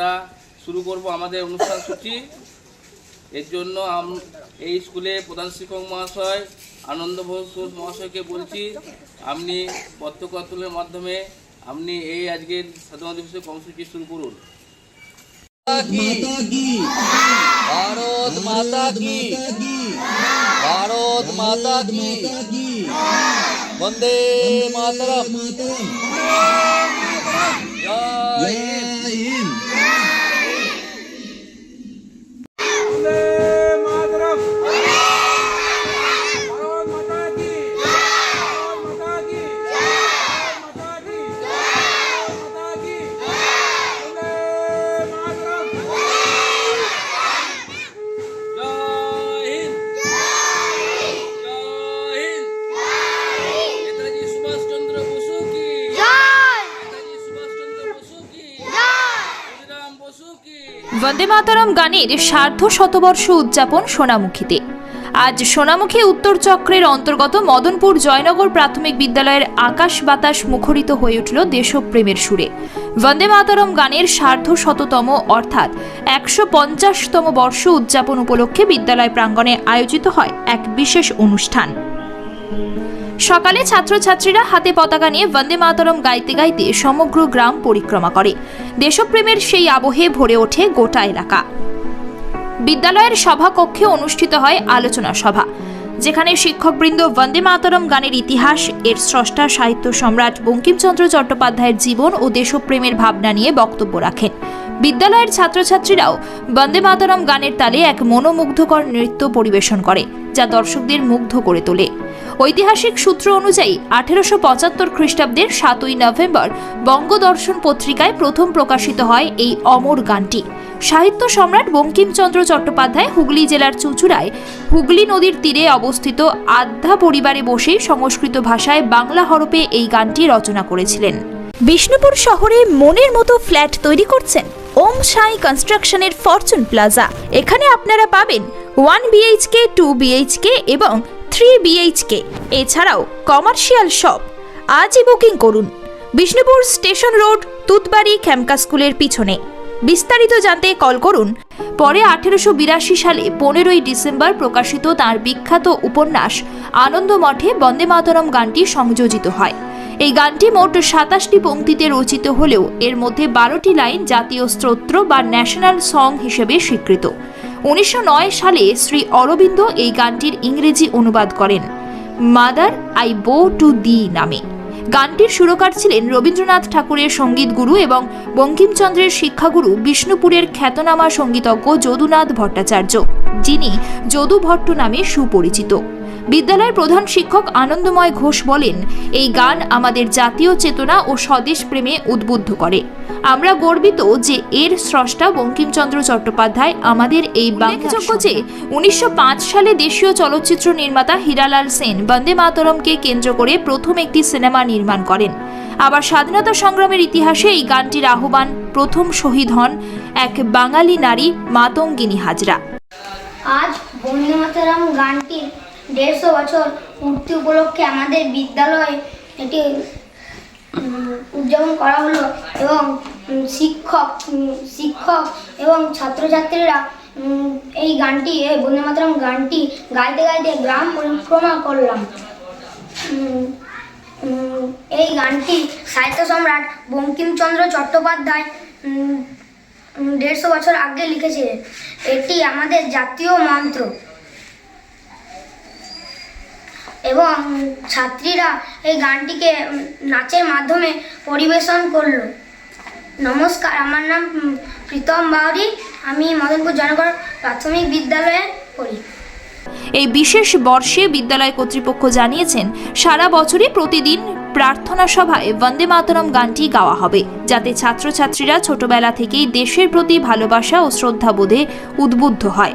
আমরা শুরু করব আমাদের অনুষ্ঠান সূচি। এর জন্য এই স্কুলে প্রধান শিক্ষক মহাশয় আনন্দ ঘোষ মহাশয়কে বলছি, আপনি পতাকা তোলার মাধ্যমে আপনি এই আজকের স্বাধীনতা দিবসের কর্মসূচি শুরু করুন। ভারত মাতা কি, ভারত মাতা কি, বন্দে মাতরম। জয় হিন্দ। বন্দে মাতরম গানের সার্ধ শতবর্ষ উদযাপন সোনামুখীতে। আজ সোনামুখী উত্তর চক্রের অন্তর্গত মদনপুর জয়নগর প্রাথমিক বিদ্যালয়ের আকাশ বাতাস মুখরিত হয়ে উঠল দেশপ্রেমের সুরে। বন্দে মাতরম গানের সার্ধ শততম অর্থাৎ 150তম বর্ষ উদযাপন উপলক্ষে বিদ্যালয় প্রাঙ্গণে আয়োজিত হয় এক বিশেষ অনুষ্ঠান। সকালে ছাত্রছাত্রীরা হাতে পতাকা নিয়ে বন্দে মাতরম গাইতে গাইতে সমগ্র গ্রাম পরিক্রমা করে। দেশপ্রেমের সেই আবহে ভরে ওঠে গোটা এলাকা। বিদ্যালয়ের সভাকক্ষে অনুষ্ঠিত হয় আলোচনা সভা, যেখানে শিক্ষকবৃন্দ বন্দে মাতরম গানের ইতিহাস, এর স্রষ্টা সাহিত্য সম্রাট বঙ্কিমচন্দ্র চট্টোপাধ্যায়ের জীবন ও দেশপ্রেমের ভাবনা নিয়ে বক্তব্য রাখেন। বিদ্যালয়ের ছাত্রছাত্রীরাও বন্দে মাতরম গানের তালে এক মনোমুগ্ধকর নৃত্য পরিবেশন করে, যা দর্শকদের মুগ্ধ করে তোলে। ঐতিহাসিক সূত্র অনুযায়ী 1875 খ্রিস্টাব্দের 7ই নভেম্বর বঙ্গদর্শন পত্রিকায় প্রথম প্রকাশিত হয় এই অমর গানটি। সাহিত্য সম্রাট বঙ্কিমচন্দ্র চট্টোপাধ্যায় হুগলি জেলার চুঁচুড়ায় হুগলি নদীর তীরে অবস্থিত আধ্যা পরিবারে বসেই সংস্কৃত ভাষায় বাংলা হরফে এই গানটি রচনা করেছিলেন। বিষ্ণুপুর শহরে মনের মতো ফ্ল্যাট তৈরি করছেন ওম সাই কনস্ট্রাকশনের ফরচুন প্লাজা। এখানে আপনারা পাবেন 1 BHK, 2 BHK এবং 3 BHK, এছাড়াও কমার্শিয়াল শপ। আজই বুকিং করুন। বিষ্ণুপুর স্টেশন রোড, তুতবাড়ি ক্যাম্পা স্কুলের পিছনে। বিস্তারিত জানতে কল করুন। পরে 1882 সালে 15ই ডিসেম্বর প্রকাশিত তাঁর বিখ্যাত উপন্যাস আনন্দমঠে বন্দে মাতরম গানটি সংযোজিত হয়। এই গানটি মোট 27টি পংক্তিতে রচিত হলেও এর মধ্যে 12টি লাইন জাতীয় স্তোত্র বা ন্যাশনাল সং হিসেবে স্বীকৃত। 1909 সালে শ্রী অরবিন্দ এই গানটির ইংরেজি অনুবাদ করেন মাদার আই বো টু দি নামে। গানটির সুরকার ছিলেন রবীন্দ্রনাথ ঠাকুরের সঙ্গীত গুরু এবং বঙ্কিমচন্দ্রের শিক্ষাগুরু বিষ্ণুপুরের খ্যাতনামা সঙ্গীতজ্ঞ যদুনাথ ভট্টাচার্য, যিনি যদু ভট্ট নামে সুপরিচিত। বিদ্যালয়ের প্রধান শিক্ষক আনন্দময় ঘোষ বলেন, এই গান আমাদের জাতীয় চেতনা ও স্বদেশ প্রেমে উদ্বুদ্ধ করে। আমরা গর্বিত যে এর স্রষ্টা বঙ্কিমচন্দ্র চট্টোপাধ্যায় আমাদের এই বাংলাযোগ্য যে 1905 সালে দেশীয় চলচ্চিত্র নির্মাতা হীরালাল সেন বন্দে মাতরমকে কেন্দ্র করে প্রথম একটি সিনেমা নির্মাণ করেন। আবার স্বাধীনতা সংগ্রামের ইতিহাসে এই গানটির আহ্বান প্রথম শহীদ হন এক বাঙালি নারী মাতঙ্গিনী হাজরা। আজ বন্দে মাতরম গানটির 150 বছর পূর্তি উপলক্ষে আমাদের বিদ্যালয়ে এটি উদযাপন করা হলো এবং শিক্ষক এবং ছাত্রছাত্রীরা এই গানটি, এই বন্দে মাতরম গানটি গাইতে গাইতে গ্রাম পরিক্রমা করলাম। এই গানটি সাহিত্য সম্রাট বঙ্কিমচন্দ্র চট্টোপাধ্যায় 150 বছর আগে লিখেছিলেন। এটি আমাদের জাতীয় মন্ত্র এবং ছাত্রীরা এই গানটিকে নাচের মাধ্যমে পরিবেশন করলো। নমস্কার, আমার নাম প্রীতম বাউরি, আমি মদনপুর জয়নগর প্রাথমিক বিদ্যালয়ে পড়ি। এই বিশেষ বর্ষে বিদ্যালয় কর্তৃপক্ষ জানিয়েছেন, সারা বছরই প্রতিদিন প্রার্থনা সভায় বন্দে মাতরম গানটি গাওয়া হবে, যাতে ছাত্রছাত্রীরা ছোটবেলা থেকেই দেশের প্রতি ভালোবাসা ও শ্রদ্ধাবোধে উদ্বুদ্ধ হয়।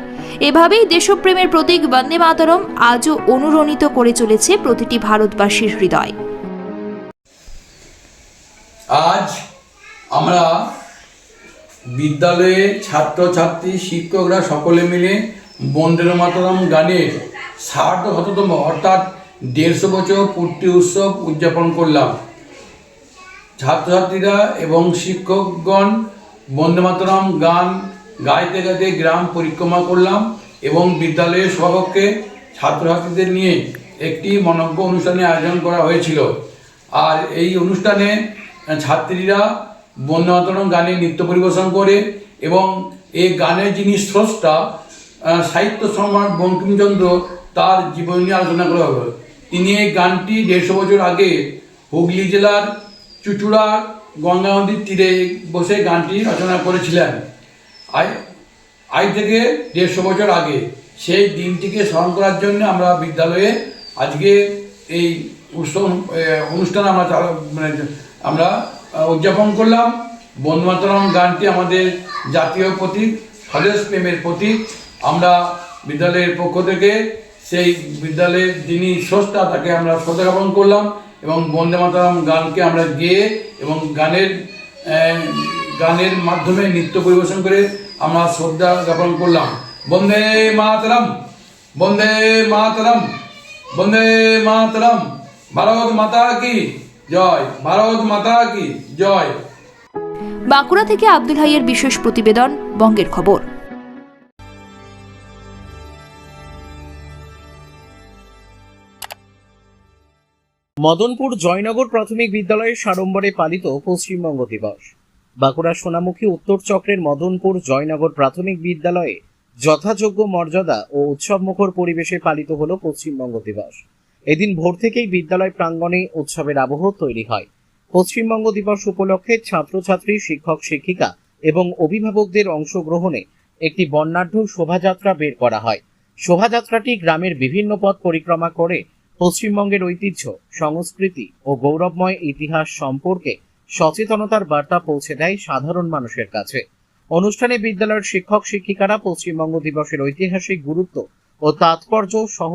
এভাবেই দেশপ্রেমের প্রতীক বন্দে মাতরম আজও অনুরণিত করে চলেছে প্রতিটি ভারতবাসীর হৃদয়। আজ আমরা বিদ্যালয়ে ছাত্রছাত্রী শিক্ষকরা সকলে মিলে বন্দে মাতরম গানের 60তম অর্থাৎ 150 বছর পূর্তি উৎসব উদযাপন করলাম। ছাত্রছাত্রীরা এবং শিক্ষকগণ বন্দে মাতরম গান গাইতে গাইতে গ্রাম পরিক্রমা করলাম এবং বিদ্যালয়ের সভাকক্ষে ছাত্রছাত্রীদের নিয়ে একটি মনজ্ঞ অনুষ্ঠানের আয়োজন করা হয়েছিল। আর এই অনুষ্ঠানে ছাত্রীরা বন্দে মাতরম গানে নৃত্য পরিবেশন করে এবং এই গানের যিনি স্রষ্টা সাহিত্য সম্রাট বঙ্কিমচন্দ্র তার জীবন নিয়ে আলোচনা করা হলো। তিনি এই গানটি 150 বছর আগে হুগলি জেলার চুচুড়া গঙ্গা নদীর তীরে বসে গানটি রচনা করেছিলেন। আজ থেকে 150 বছর আগে সেই দিনটিকে স্মরণ করার জন্য আমরা বিদ্যালয়ে আজকে এই অনুষ্ঠান আমরা উদযাপন করলাম। বন্দে মাতরম গানটি আমাদের জাতীয় প্রতীক, স্বদেশ প্রেমের প্রতীক। আমরা বিদ্যালয়ের পক্ষ থেকে সেই বিদ্যালয়ের যিনি স্রষ্টা তাকে আমরা শ্রদ্ধা জ্ঞাপন করলাম এবং বন্দে মাতরম গানকে আমরা গেয়ে এবং গানের মাধ্যমে নৃত্য পরিবেশন করে আমরা শ্রদ্ধা জ্ঞাপন করলাম। বন্দে মাতরম, বন্দে মাতরম, বন্দে মাতরম। ভারত মাতা কি জয়, ভারত মাতা কি জয়। বাঁকুড়া থেকে আব্দুল হাইয়ের বিশেষ প্রতিবেদন, বঙ্গের খবর। মদনপুর জয়নগর প্রাথমিক বিদ্যালয়ে সাড়ম্বরে পালিত পশ্চিমবঙ্গ দিবস। বাঁকুড়া সোনামুখী উত্তর চক্রের মদনপুর জয়নগর প্রাথমিক বিদ্যালয়ে যথাযোগ্য মর্যাদা ও উৎসবমুখর পরিবেশে পালিত হল পশ্চিমবঙ্গ দিবস। এদিন ভোর থেকেই বিদ্যালয় প্রাঙ্গণে উৎসবের আবহ তৈরি হয়। পশ্চিমবঙ্গ দিবস উপলক্ষে ছাত্রছাত্রী, শিক্ষক শিক্ষিকা এবং অভিভাবকদের অংশগ্রহণে একটি বর্ণাঢ্য শোভাযাত্রা বের করা হয়। শোভাযাত্রাটি গ্রামের বিভিন্ন পথ পরিক্রমা করে পশ্চিমবঙ্গের ঐতিহ্য, সংস্কৃতি ও গৌরবময় ইতিহাস সম্পর্কে সচেতনতার বার্তা পৌঁছে দেয় সাধারণ মানুষের কাছে। অনুষ্ঠানে বিদ্যালয়ের শিক্ষক শিক্ষিকারা পশ্চিমবঙ্গ দিবসের ঐতিহাসিক গুরুত্ব ও তাৎপর্য সহ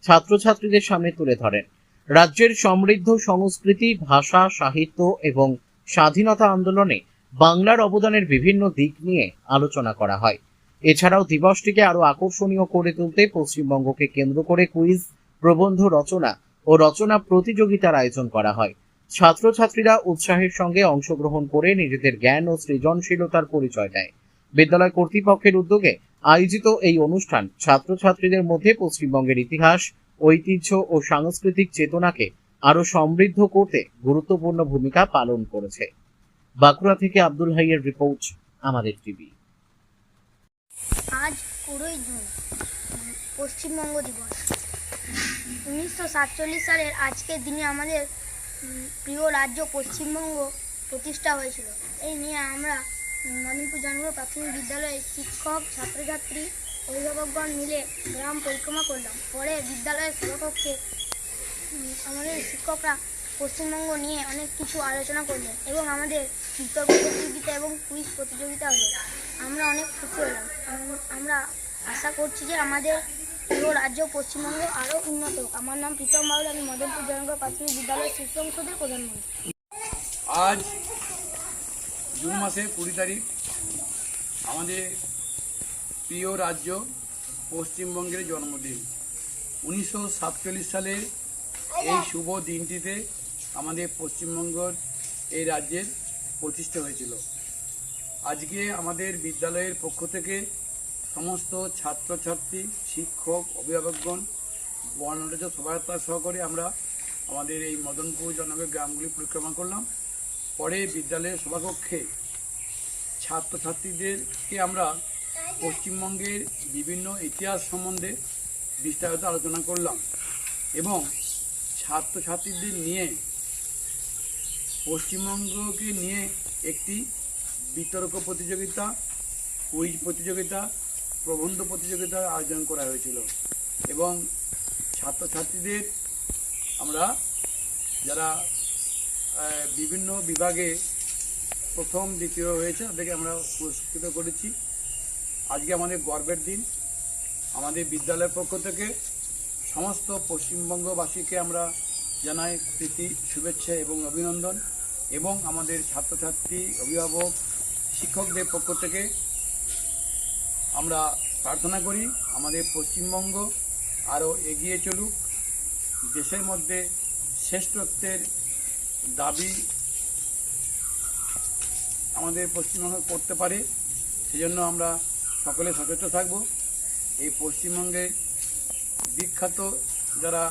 ছাত্রছাত্রীদের সামনে তুলে ধরেন। রাজ্যের সমৃদ্ধ সংস্কৃতি, ভাষা, সাহিত্য এবং স্বাধীনতা আন্দোলনে বাংলার অবদানের বিভিন্ন দিক নিয়ে আলোচনা করা হয়। এছাড়াও দিবসটিকে আরো আকর্ষণীয় করে তুলতে পশ্চিমবঙ্গকে কেন্দ্র করে কুইজ, প্রবন্ধ রচনা ও রচনা প্রতিযোগিতার আয়োজন করা হয়। ছাত্রছাত্রীরা উৎসাহের সঙ্গে অংশগ্রহণ করে নিজেদের জ্ঞান ও সৃজনশীলতার পরিচয় দেয়। বিদ্যালয় কর্তৃপক্ষের উদ্যোগে আয়োজিত এই অনুষ্ঠান ছাত্রছাত্রীদের মধ্যে পশ্চিমবঙ্গের ইতিহাস, ঐতিহ্য ও সাংস্কৃতিক চেতনাকে আরো সমৃদ্ধ করতে গুরুত্বপূর্ণ ভূমিকা পালন করেছে। বাঁকুড়া থেকে আব্দুল হাইয়ের রিপোর্ট, আমাদের টিভি। আজ 9 জুন পশ্চিমবঙ্গ দিবস। 1947 সালের আজকের দিনে আমাদের প্রিয় রাজ্য পশ্চিমবঙ্গ প্রতিষ্ঠা হয়েছিল। এই নিয়ে আমরা মদনপুর জয়নগর প্রাথমিক বিদ্যালয়ের শিক্ষক, ছাত্রছাত্রী, অভিভাবকগণ মিলে গ্রাম পরিক্রমা করলাম। পরে বিদ্যালয়ের সভাকক্ষে আমাদের শিক্ষকরা পশ্চিমবঙ্গ নিয়ে অনেক কিছু আলোচনা করলেন এবং আমাদের বিতর্ক প্রতিযোগিতা এবং কুইজ প্রতিযোগিতা হলো। আমরা অনেক খুশি হলাম। আমরা আশা করছি যে আমাদের পুরো রাজ্য পশ্চিমবঙ্গ আরও উন্নত হোক। আমার নাম প্রীতম বাউল, আমি মদনপুর জয়নগর প্রাথমিক বিদ্যালয়ের শিশু সংসদের প্রধানমন্ত্রী। আজ জুন মাসের 20 তারিখ আমাদের প্রিয় রাজ্য পশ্চিমবঙ্গের জন্মদিন। 1947 সালের এই শুভ দিনটিতে আমাদের পশ্চিমবঙ্গের এই রাজ্যের প্রতিষ্ঠা হয়েছিল। আজকে আমাদের বিদ্যালয়ের পক্ষ থেকে সমস্ত ছাত্রছাত্রী, শিক্ষক, অভিভাবকগণ বর্ণাঢ্য শোভাযাত্রা সহকারে আমরা আমাদের এই মদনপুর জয়নগর গ্রামগুলি পরিক্রমা করলাম। পরে বিদ্যালয়ের সভাকক্ষে ছাত্রছাত্রীদেরকে আমরা পশ্চিমবঙ্গের বিভিন্ন ইতিহাস সম্বন্ধে বিস্তারিত আলোচনা করলাম এবং ছাত্রছাত্রীদের নিয়ে পশ্চিমবঙ্গকে নিয়ে একটি বিতর্ক প্রতিযোগিতা, কুইজ প্রতিযোগিতা, প্রবন্ধ প্রতিযোগিতার আয়োজন করা হয়েছিল এবং ছাত্রছাত্রীদের আমরা যারা বিভিন্ন বিভাগে প্রথম, দ্বিতীয় হয়েছে তাদেরকে আমরা পুরস্কৃত করেছি। আজকে আমাদের গর্বের দিন। আমাদের বিদ্যালয়ের পক্ষ থেকে সমস্ত পশ্চিমবঙ্গবাসীকে আমরা জানাই প্রীতি, শুভেচ্ছা এবং অভিনন্দন এবং আমাদের ছাত্রছাত্রী, অভিভাবক, শিক্ষকদের পক্ষ থেকে আমরা প্রার্থনা করি আমাদের পশ্চিমবঙ্গ আরও এগিয়ে চলুক, দেশের মধ্যে শ্রেষ্ঠত্বের দাবি আমাদের পশ্চিমবঙ্গ করতে পারে, সেজন্য আমরা সকলে সচেতন থাকব। এই পশ্চিমবঙ্গে বিখ্যাত যারা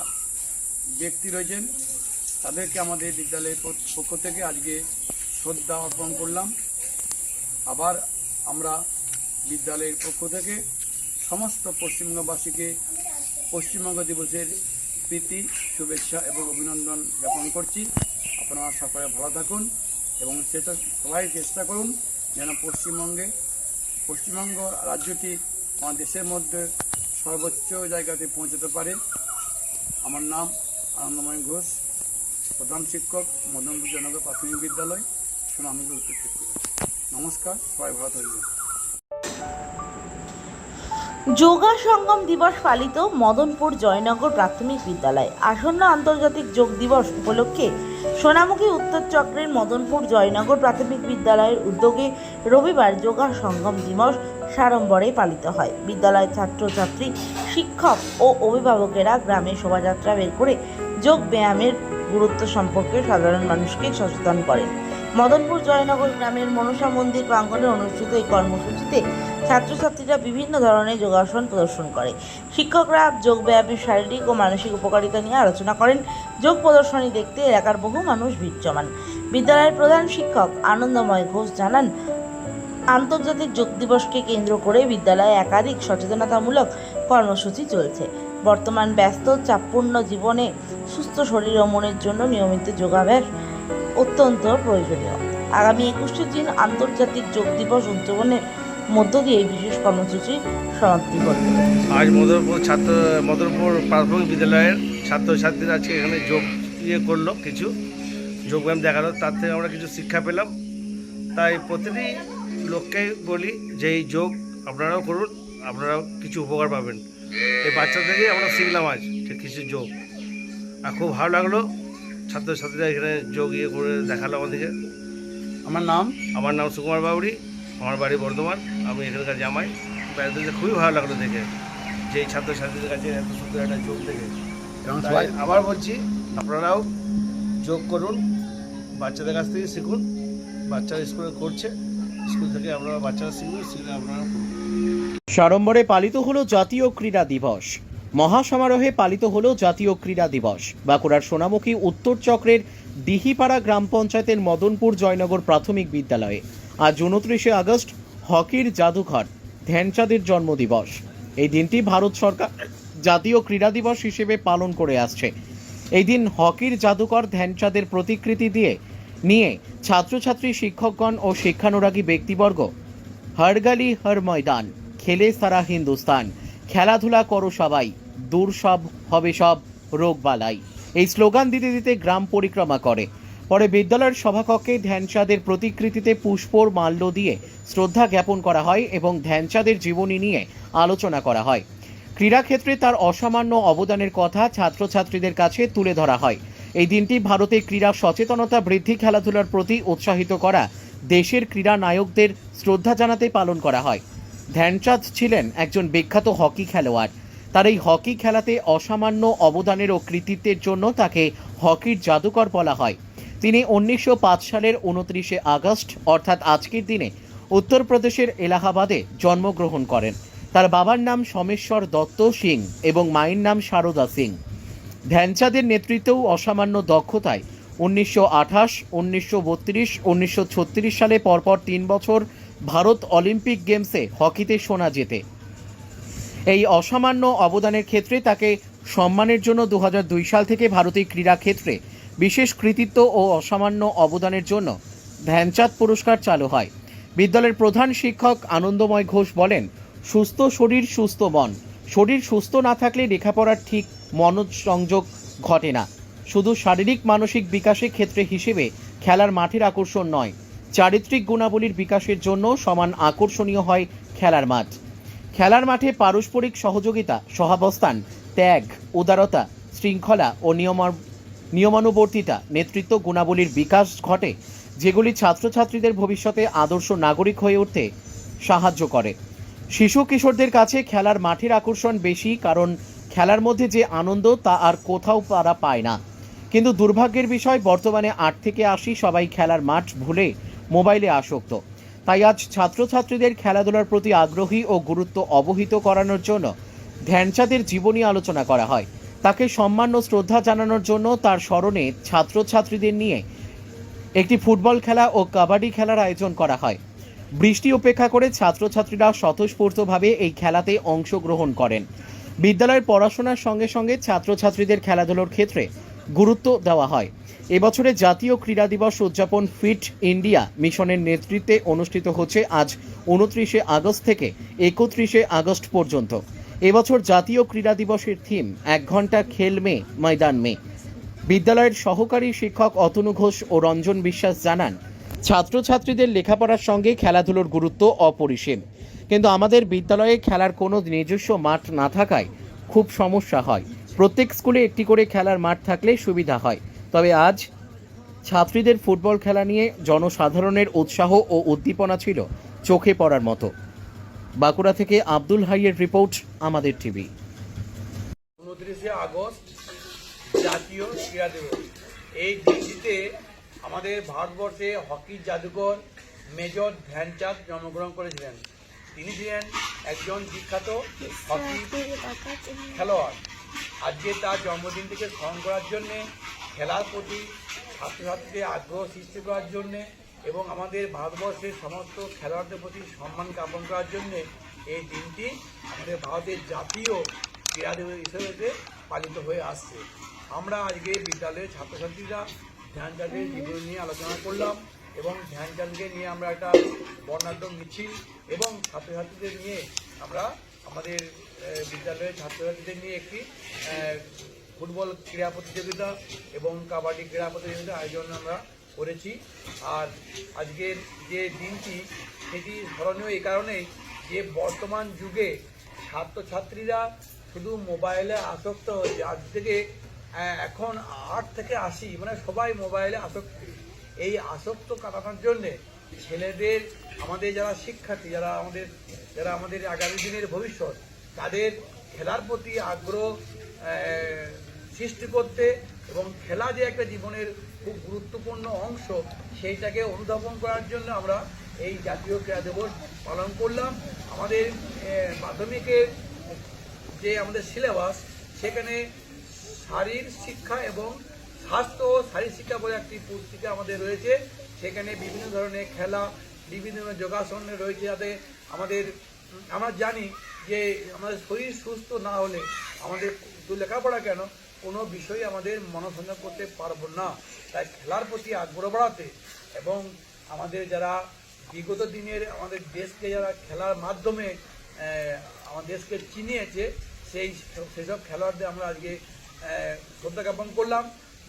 ব্যক্তি রয়েছেন তাদেরকে আমাদের বিদ্যালয়ের পক্ষ থেকে আজকে শ্রদ্ধা অর্পণ করলাম। আবার আমরা বিদ্যালয়ের পক্ষ থেকে সমস্ত পশ্চিমবঙ্গবাসীকে পশ্চিমবঙ্গ দিবসের প্রীতি, শুভেচ্ছা এবং অভিনন্দন জ্ঞাপন করছি। আপনারা সকলে ভালো থাকুন এবং সবাই চেষ্টা করুন যেন পশ্চিমবঙ্গ রাজ্যটি আমার দেশের মধ্যে সর্বোচ্চ জায়গাতে পৌঁছতে পারে। আমার নাম আনন্দময় ঘোষ, প্রধান শিক্ষক, মদনপুর জয়নগর প্রাথমিক বিদ্যালয়, সোনামুখী উত্তর চক্র। নমস্কার, সবাই ভালো থাকবেন। যোগা সঙ্গম দিবস পালিত মদনপুর জয়নগর প্রাথমিক বিদ্যালয়। আসন্ন আন্তর্জাতিক যোগ দিবস উপলক্ষে সোনামুখী উত্তর চক্রের মদনপুর জয়নগর প্রাথমিক বিদ্যালয়ের উদ্যোগে রবিবার যোগা সঙ্গম দিবস সাড়ম্বরে পালিত হয়। বিদ্যালয়ের ছাত্রছাত্রী, শিক্ষক ও অভিভাবকেরা গ্রামে শোভাযাত্রা বের করে যোগ ব্যায়ামের গুরুত্ব সম্পর্কে সাধারণ মানুষকে সচেতন করেন। মদনপুর জয়নগর গ্রামের মনসা মন্দির প্রাঙ্গণে অনুষ্ঠিত এই কর্মসূচিতে ছাত্রছাত্রীরা বিভিন্ন ধরনের যোগাসন প্রদর্শন করে। শিক্ষকরা যোগ ব্যায়ামের শারীরিক ও মানসিক উপকারিতা নিয়ে আলোচনা করেন। যোগ প্রদর্শনী দেখতে এলাকার বহু মানুষ ভিড় জমান। বিদ্যালয়ের প্রধান শিক্ষক আনন্দময় ঘোষ জানান, আন্তর্জাতিক যোগ দিবসকে কেন্দ্র করে বিদ্যালয়ে একাধিক সচেতনতামূলক কর্মসূচি চলছে। বর্তমান ব্যস্ত চাপপূর্ণ জীবনে সুস্থ শরীর ও মনের জন্য নিয়মিত যোগাভ্যাস অত্যন্ত প্রয়োজনীয়। আগামী 21শে জুন আন্তর্জাতিক যোগ দিবস উদযাপনের মধ্য দিয়ে এই বিশেষ কর্মসূচি সমাপ্তি ঘটবে। আজ মদনপুর প্রাথমিক বিদ্যালয়ের ছাত্রছাত্রীরা আজকে এখানে যোগ করলো, কিছু যোগব্যায়াম দেখালো, তার থেকে আমরা কিছু শিক্ষা পেলাম। তাই প্রতিটি লোককে বলি যে এই যোগ আপনারাও করুন, আপনারাও কিছু উপকার পাবেন। এই বাচ্চা থেকেই আমরা শিখলাম আজ ঠিক কিছু যোগ, আর খুব ভালো লাগলো। ছাত্রছাত্রীরা এখানে যোগ করে দেখালো আমাদেরকে। আমার নাম সুকুমার বাউরি, আমার বাড়ি বর্ধমান, আমি এখানকার জামাই। বেড়াতে খুবই ভালো লাগলো দেখে যে এই ছাত্রছাত্রীদের কাছে এত সুন্দর একটা যোগ দেখে। তাই আবার বলছি, আপনারাও যোগ করুন, বাচ্চাদের কাছ থেকে শিখুন। বাচ্চারা স্কুলে করছে, স্কুল থেকে আপনারা বাচ্চারা শিখলে আপনারা করুন। সাড়ম্বরে পালিত হলো জাতীয় ক্রীড়া দিবস। মহাসমারোহে পালিত হলো জাতীয় ক্রীড়া দিবস। বাঁকুড়ার সোনামুখী উত্তর চক্রের দিহিপাড়া গ্রাম পঞ্চায়েতের মদনপুর জয়নগর প্রাথমিক বিদ্যালয়ে আজ 29শে আগস্ট হকির জাদুঘর ধ্যানচাঁদের জন্মদিবস। এই দিনটি ভারত সরকার জাতীয় ক্রীড়া দিবস হিসেবে পালন করে আসছে। এই দিন হকির জাদুকর ধ্যানচাঁদের প্রতিকৃতি নিয়ে ছাত্রছাত্রী, শিক্ষকগণ ও শিক্ষানুরাগী ব্যক্তিবর্গ হর গলি হর ময়দান, খেলে সারা হিন্দুস্তান, খেলাধুলা করো সবাই, দূর সব হবে সব রোগ বালাই, এই স্লোগান দিতে দিতে গ্রাম পরিক্রমা করে। পরে বিদ্যালয়ের সভাকক্ষে ধ্যানচাঁদের প্রতিকৃতিতে পুষ্পর মাল্য দিয়ে শ্রদ্ধা জ্ঞাপন করা হয় এবং ধ্যানচাঁদের জীবনী নিয়ে আলোচনা করা হয়। ক্রীড়াক্ষেত্রে তার অসামান্য অবদানের কথা ছাত্রছাত্রীদের কাছে তুলে ধরা হয়। এই দিনটি ভারতে ক্রীড়া সচেতনতা বৃদ্ধি, খেলাধুলার প্রতি উৎসাহিত করা, দেশের ক্রীড়া নায়কদের শ্রদ্ধা জানাতে পালন করা হয়। ধ্যানচাঁদ ছিলেন একজন বিখ্যাত হকি খেলোয়াড়। তার এই হকি খেলাতে অসামান্য অবদানের ও কৃতিত্বের জন্য তাকে হকির জাদুকর বলা হয়। তিনি 1905 সালের 29শে আগস্ট অর্থাৎ আজকের দিনে উত্তরপ্রদেশের এলাহাবাদে জন্মগ্রহণ করেন। তার বাবার নাম সোমেশ্বর দত্ত সিং এবং মায়ের নাম সারদা সিং। ধ্যানচাঁদের নেতৃত্বেও অসামান্য দক্ষতায় 1928, 1932, 1936 সালে পরপর 3 বছর ভারত অলিম্পিক গেমসে হকিতে সোনা জেতে। এই অসামান্য অবদানের ক্ষেত্রে তাকে সম্মানের জন্য 2002 সাল থেকে ভারতীয় ক্রীড়া ক্ষেত্রে বিশেষ কৃতিত্ব ও অসামান্য অবদানের জন্য ধ্যানচাঁদ পুরস্কার চালু হয়। বিদ্যালয়ের প্রধান শিক্ষক আনন্দময় ঘোষ বলেন, সুস্থ শরীর সুস্থ মন। শরীর সুস্থ না থাকলে লেখাপড়ার ঠিক মনোসংযোগ ঘটে না। শুধু শারীরিক মানসিক বিকাশের ক্ষেত্রে হিসেবে খেলার মাঠের আকর্ষণ নয়, চারিত্রিক গুণাবলীর বিকাশের জন্য সমান আকর্ষণীয় হয় খেলার মাঠ। খেলার মাঠে পারস্পরিক সহযোগিতা, সহাবস্থান, ত্যাগ, উদারতা, শৃঙ্খলা ও নিয়মানুবর্তিতা, নেতৃত্ব গুণাবলীর বিকাশ ঘটে, যেগুলি ছাত্রছাত্রীদের ভবিষ্যতে আদর্শ নাগরিক হয়ে উঠতে সাহায্য করে। শিশু কিশোরদের কাছে খেলার মাঠের আকর্ষণ বেশি, কারণ খেলার মধ্যে যে আনন্দ তা আর কোথাও তারা পায় না। কিন্তু দুর্ভাগ্যের বিষয়, বর্তমানে 8 থেকে 80 সবাই খেলার মাঠ ভুলে মোবাইলে আসক্ত। তাই আজ ছাত্রছাত্রীদের খেলাধুলার প্রতি আগ্রহী ও গুরুত্ব অবহিত করানোর জন্য ধ্যানচাঁদের জীবনী আলোচনা করা হয়। তাকে সম্মান ও শ্রদ্ধা জানানোর জন্য তার স্মরণে ছাত্রছাত্রীদের নিয়ে একটি ফুটবল খেলা ও কাবাডি খেলার আয়োজন করা হয়। বৃষ্টি উপেক্ষা করে ছাত্রছাত্রীরা স্বতঃস্ফূর্তভাবে এই খেলাতে অংশগ্রহণ করেন। বিদ্যালয়ের পড়াশোনার সঙ্গে সঙ্গে ছাত্রছাত্রীদের খেলাধুলোর ক্ষেত্রে গুরুত্ব দেওয়া হয়। এবছরে জাতীয় ক্রীড়া দিবস উদযাপন ফিট ইন্ডিয়া মিশনের নেতৃত্বে অনুষ্ঠিত হচ্ছে আজ 29শে আগস্ট থেকে 31শে আগস্ট পর্যন্ত। এবছর জাতীয় ক্রীড়া দিবসের থিম 1 ঘন্টা খেল মে ময়দান মে। বিদ্যালয়ের সহকারী শিক্ষক অতনু ঘোষ ও রঞ্জন বিশ্বাস জানান, ছাত্রছাত্রীদের লেখাপড়ার সঙ্গে খেলাধুলোর গুরুত্ব অপরিসীম, কিন্তু আমাদের বিদ্যালয়ে খেলার কোনো নিজস্ব মাঠ না থাকায় খুব সমস্যা হয়। প্রত্যেক স্কুলে একটি করে খেলার মাঠ থাকলে সুবিধা হয়। তবে আজ ছাত্রীদের ফুটবল খেলা নিয়ে জনসাধারণের উৎসাহ ও উদ্দীপনা ছিল চোখে পড়ার মতো। বাঁকুড়া থেকে আব্দুল হাইয়ের রিপোর্ট, আমাদের টিভি। 29শে আগস্ট জাতীয় ক্রীড়া দিবস। এই দিনটিতে আমাদের ভারতবর্ষে হকির জাদুকর মেজর ধ্যানচাঁদ জন্মগ্রহণ করেছিলেন। তিনি ছিলেন একজন বিখ্যাত হকি খেলোয়াড়। আজকে তার জন্মদিনটিকে স্মরণ করার জন্যে, খেলার প্রতি ছাত্রছাত্রীদের আগ্রহ সৃষ্টি করার জন্যে এবং আমাদের ভারতবর্ষের সমস্ত খেলোয়াড়দের প্রতি সম্মান জ্ঞাপন করার জন্যে এই দিনটি আমাদের ভারতের জাতীয় ক্রীড়া দিবস হিসেবে পালিত হয়ে আসছে। আমরা আজকে বিদ্যালয়ের ছাত্রছাত্রীরা ধ্যানচাঁদের জীবন নিয়ে আলোচনা করলাম এবং ধ্যানচাঁদকে নিয়ে আমরা একটা বর্ণাঢ্য মিছিল এবং ছাত্রছাত্রীদের নিয়ে আমরা আমাদের বিদ্যালয়ের ছাত্রছাত্রীদের নিয়ে একটি ফুটবল ক্রীড়া প্রতিযোগিতা এবং কাবাডি ক্রীড়া প্রতিযোগিতা আয়োজন আমরা করেছি। আর আজকের যে দিনটি সেটি স্মরণীয় এই কারণেই যে বর্তমান যুগে ছাত্রছাত্রীরা শুধু মোবাইলে আসক্ত হয়েছে। আজ থেকে এখন 8 থেকে 80 মানে সবাই মোবাইলে আসক্তি। এই আসক্ত কাটানোর জন্যে ছেলেদের, আমাদের যারা শিক্ষার্থী, যারা আমাদের আগামী দিনের ভবিষ্যৎ, তাদের খেলার প্রতি আগ্রহ সৃষ্টি করতে এবং খেলা যে একটা জীবনের খুব গুরুত্বপূর্ণ অংশ, সেইটাকে অনুধাবন করার জন্য আমরা এই জাতীয় ক্রীড়া দিবস পালন করলাম। আমাদের মাধ্যমিকের যে আমাদের সিলেবাস, সেখানে শারীর শিক্ষা এবং স্বাস্থ্য ও শারীর শিক্ষা বলে একটি পুস্তিকা আমাদের রয়েছে। সেখানে বিভিন্ন ধরনের খেলা, বিভিন্ন ধরনের যোগাসন রয়েছে, যাতে আমরা জানি যে আমাদের শরীর সুস্থ না হলে আমাদের লেখাপড়া কেন কোনো বিষয়ে আমাদের মনোসংযোগ করতে পারবো না। তাই খেলার প্রতি আগ্রহ বাড়াতে এবং আমাদের যারা বিগত দিনের আমাদের দেশকে যারা খেলার মাধ্যমে আমার দেশকে চিনিয়েছে, সেসব খেলোয়াড়দের আমরা আজকে শ্রদ্ধা জ্ঞাপন করলাম।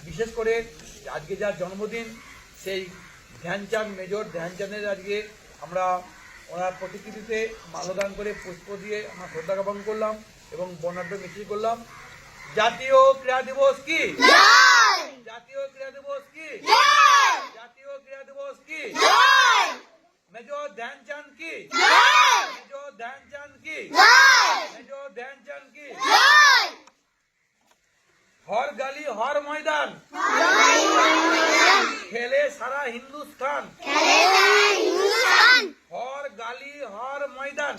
বিশেষ করে আজকে যার জন্মদিন, সেই ধ্যানচাঁদ, মেজর ধ্যানচাঁদের আজকে আমরা ওনার প্রতিকৃতিতে মাল্যদান করে পুষ্প দিয়ে আমরা শ্রদ্ধা জ্ঞাপন করলাম এবং বর্ণাঢ্য মিছিল করলাম। জাতীয় ক্রীড়া দিবস কি? জাতীয় ক্রীড়া দিবস কি? জাতীয় ক্রীড়া দিবস কি? মেজর ধ্যানচাঁদ কি? মেজর ধ্যানচাঁদ কি? মেজর ধ্যানচাঁদ কি? हर गली हर मैदान खेले सारा हिंदुस्तान, हर गली हर मैदान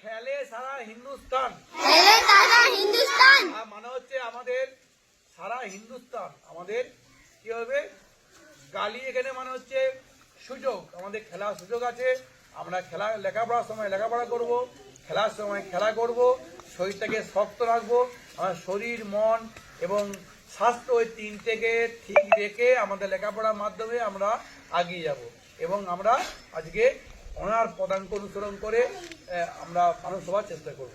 खेले सारा हिंदुस्तान। মানে হচ্ছে আমাদের সারা হিন্দুস্তান, আমাদের কি হবে গালি, এখানে মানে হচ্ছে সুযোগ, আমাদের খেলার সুযোগ আছে। আমরা লেখাপড়ার সময় লেখাপড়া করব, খেলার সময় খেলা করব, শরীরটাকে শক্ত রাখবো। আমার শরীর, মন এবং স্বাস্থ্য, ওই তিনটেকে ঠিক রেখে আমাদের লেখাপড়ার মাধ্যমে আমরা এগিয়ে যাব এবং আমরা আজকে ওনার পদাঙ্ক অনুসরণ করে আমরা মানুষ হওয়ার চেষ্টা করব।